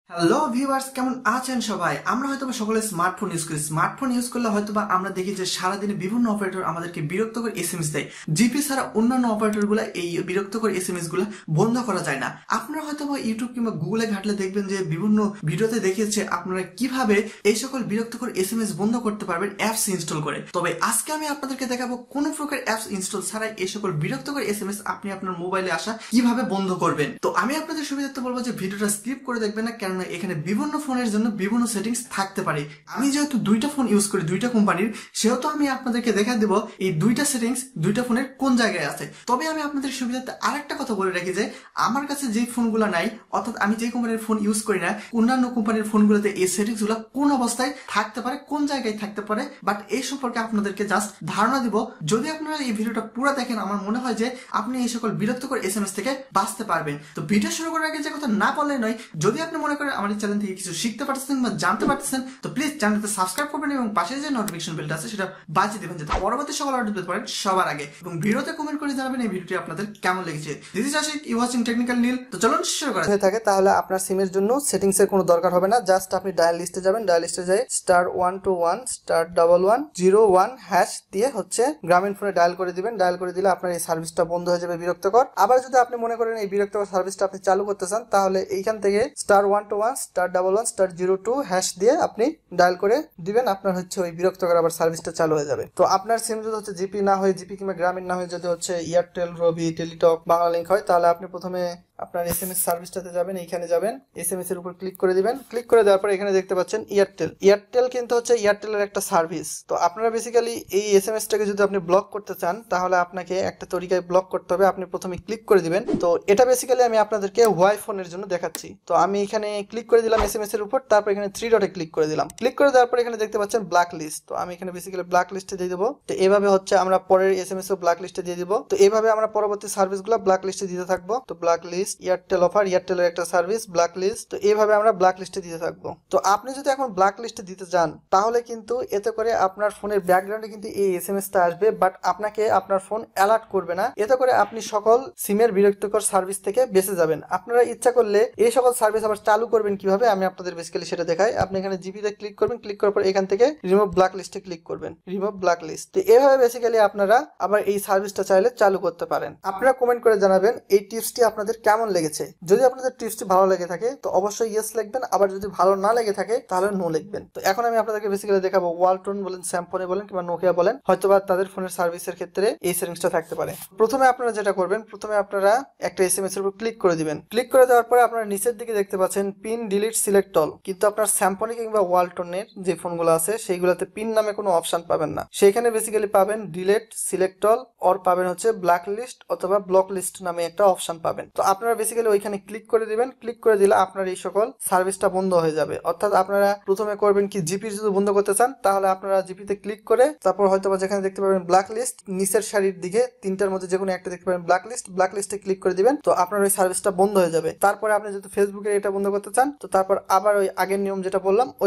Hello viewers, কেমন আছেন সবাই? আমরা হয়তোবা সকলে স্মার্টফোন ইউজ করি। স্মার্টফোন ইউজ করলে হয়তোবা আমরা দেখি যে সারাদিনে বিভিন্ন অপারেটর আমাদেরকে বিরক্তকর এসএমএস দেয়। জিপি ছাড়া অন্যান্য অপারেটরগুলো এই বিরক্তকর এসএমএস গুলো বন্ধ করা যায় না। আপনারা হয়তোবা ইউটিউব কিংবা গুগলে ঘাটলে দেখবেন যে বিভিন্ন ভিডিওতে দেখিয়েছে আপনারা কিভাবে এই সকল বিরক্তকর এসএমএস বন্ধ করতে পারবেন অ্যাপস ইনস্টল করে। তবে আজকে আমি আপনাদেরকে দেখাবো কোনো প্রকার অ্যাপস ইনস্টল ছাড়াই এই সকল বিরক্তকর এসএমএস আপনি আপনার মোবাইলে আসা কিভাবে বন্ধ করবেন। তো আমি আপনাদের সুবিধার্থে বলবো যে ভিডিওটা স্কিপ করে দেখবেন না, কেননা এখানে বিভিন্ন ফোনের জন্য বিভিন্ন সেটিংস থাকতে পারে। আমি যেহেতু দুইটা ফোন ইউজ করি, দুইটা কোম্পানির, সেহেতু আমি আপনাদেরকে দেখা দেব এই দুইটা সেটিংস দুইটা ফোনের কোন জায়গায় আছে। তবে আমি আপনাদের সুবিধার্থে আরেকটা কথা বলে রাখি যে আমার কাছে যে ফোনগুলো নাই, অর্থাৎ আমি যে কোম্পানির ফোন ইউজ করি না, অন্যান্য কোম্পানির ফোনগুলোতে এই সেটিংস গুলো কোন অবস্থায় থাকতে পারে, কোন জায়গায় থাকতে পারে, বাট এই সম্পর্কে আপনাদেরকে জাস্ট ধারণা দিব। যদি আপনারা এই ভিডিওটা পুরো দেখেন, আমার মনে হয় যে আপনি এই সকল বিরক্তকর এসএমএস থেকে বাঁচতে পারবেন। তো ভিডিও শুরু করার আগে যে কথা না বললে নয়, যদি আপনি মনে করেন আমার চ্যানেল থেকে কিছু শিখতে পারতেছেন বা জানতে পারতেছেন, তো প্লিজ চ্যানেলটা সাবস্ক্রাইব করবেন এবং পাশে যে নোটিফিকেশন বেলটা আছে সেটা বাজিয়ে দিবেন, যাতে পরবর্তী সকল আপডেট পেতে পারেন সবার আগে। এবং ভিডিওতে কমেন্ট করে জানাবেন এই ভিডিওটি আপনাদের কেমন লেগেছে। This is Ashik, you watching technical Neel. তো চলুন শুরু করা হয়ে থাকে তাহলে আপনার সিমের জন্য সেটিংস এর কোনো দরকার হবে না। জাস্ট আপনি ডায়াল লিস্টে যাবেন, ডায়াল লিস্টে যাই *121*1101# দিয়ে হচ্ছে গ্রামীণ ফোনে ডায়াল করে দিবেন। ডায়াল করে দিলে আপনার এই সার্ভিসটা বন্ধ হয়ে যাবে বিরক্তকর। আবার যদি আপনি মনে করেন এই বিরক্তকর সার্ভিসটা আপনি চালু করতে চান, তাহলে এইখান থেকে *121*11*02# দিয়ে আপনি ডায়াল করে দিবেন। আপনার হচ্ছে ওই বিরক্তকর আবার সার্ভিসটা চালু হয়ে যাবে। তো আপনার সিম যদি হচ্ছে জিপি না হয়ে, জিপি কিংবা গ্রামীণ না হয়ে যদি হচ্ছে এয়ারটেল, রবি, টেলিটক, বাংলালিংক হয়, তাহলে আপনি প্রথমে আপনার এসএমএস সার্ভিসটাতে যাবেন, এইখানে যাবেন, এসএমএস এর উপর ক্লিক করে দিবেন। ক্লিক করে দেওয়ার পর এখানে দেখতে পাচ্ছেন এয়ারটেল কিন্তু হচ্ছে এয়ারটেলের একটা সার্ভিস। তো আপনারা বেসিক্যালি এই এসএমএসটাকে যদি আপনি ব্লক করতে চান, তাহলে আপনাকে একটা তরিকায় ব্লক করতে হবে। আপনি প্রথমে ক্লিক করে দিবেন। তো এটা বেসিক্যালি আমি আপনাদেরকে ওয়াই ফোনের জন্য দেখাচ্ছি। তো আমি এখানে ক্লিক করে দিলাম এসএমএস এর উপর, তারপর এখানে 3 ডটে ক্লিক করে দিলাম। ক্লিক করে দেওয়ার পর এখানে দেখতে পাচ্ছেন ব্ল্যাক লিস্ট। তো আমি এখানে বেসিক্যালি ব্ল্যাক লিস্টে দিয়ে দেবো। তো এইভাবে হচ্ছে আমরা পরের এসএমএস ও ব্ল্যাক লিস্টে দিয়ে দিব। তো এইভাবে আমরা পরবর্তী সার্ভিসগুলো ব্ল্যাক লিস্টে দিতে থাকবো। তো ব্ল্যাক লিস্ট, এয়ারটেল অফার, এয়ারটেলের একটা সার্ভিস, ব্ল্যাক লিস্ট। তো এইভাবে আমরা ব্ল্যাক লিস্টে দিতে থাকবো। তো আপনি যদি এখন ব্ল্যাক লিস্টে দিতে চান, তাহলে কিন্তু এতে করে আপনার ফোনের ব্যাকগ্রাউন্ডে কিন্তু এই এসএমএসটা আসবে, বাট আপনাকে আপনার ফোন অ্যালার্ট করবে না। এতে করে আপনি সকল সিমের বিরক্তিকর সার্ভিস থেকে বেঁচে যাবেন। আপনারা ইচ্ছা করলে এই সকল সার্ভিস আবার চালু করবেন কিভাবে, আমি আপনাদের বেসিক্যালি সেটা দেখাই। আপনি এখানে জিপিতে ক্লিক করবেন, ক্লিক করার পর এখান থেকে রিমুভ ব্ল্যাক লিস্টে ক্লিক করবেন, রিমুভ ব্ল্যাক লিস্ট। তো এভাবে বেসিক্যালি আপনারা আবার এই সার্ভিসটা চাইলে চালু করতে পারেন। আপনারা কমেন্ট করে জানাবেন এই টিপসটি আপনাদের কেমন লেগেছে। যদি আপনাদের টিপসটি ভালো লেগে থাকে তো অবশ্যই ইয়েস লিখবেন, আবার যদি ভালো না লেগে থাকে তাহলে নো লিখবেন। তো এখন আমি আপনাদেরকে বেসিক্যালি দেখাবো ওয়ালটন বলেন, স্যামসং বলেন কিংবা নোকিয়া বলেন, হয়তোবা তাদের ফোনের সার্ভিসের ক্ষেত্রে এই সেটিংসটা থাকতে পারে। প্রথমে আপনারা যেটা করবেন, প্রথমে আপনারা একটা এসএমএস এর উপর ক্লিক করে দিবেন। ক্লিক করে দেওয়ার পরে আপনারা নিচের দিকে দেখতে পাচ্ছেন পিন, ডিলিট, সিলেক্ট অল। কিন্তু আপনার স্যামসং কিংবা ওয়ালটনের যে ফোনগুলো আছে সেইগুলোতে পিন নামে কোনো অপশন পাবেন না। সেখানে বেসিক্যালি পাবেন ডিলিট, সিলেক্ট অল, অর পাবেন হচ্ছে ব্ল্যাক লিস্ট অথবা ব্লক লিস্ট নামে একটা অপশন পাবেন। তো আপনারা বেসিক্যালি ওইখানে ক্লিক করে দিবেন। ক্লিক করে দিলে আপনার এই সকল সার্ভিসটা বন্ধ হয়ে যাবে। অর্থাৎ আপনারা প্রথমে করবেন কি, জিপি যদি বন্ধ করতে চান, তাহলে আপনারা জিপিতে ক্লিক করে তারপর হয়তো বা যেখানে দেখতে পাবেন ব্ল্যাক লিস্ট, নিচের সারির দিকে তিনটার মধ্যে যে কোনো একটা দেখতে পাবেন ব্ল্যাক লিস্ট, ব্ল্যাক লিস্টে ক্লিক করে দিবেন। তো আপনার ওই সার্ভিসটা বন্ধ হয়ে যাবে। তারপরে আপনি যদি ফেসবুকে এটা বন্ধ করতে চান, তো তারপর আবার ওই আগের নিয়ম যেটা বললাম ওই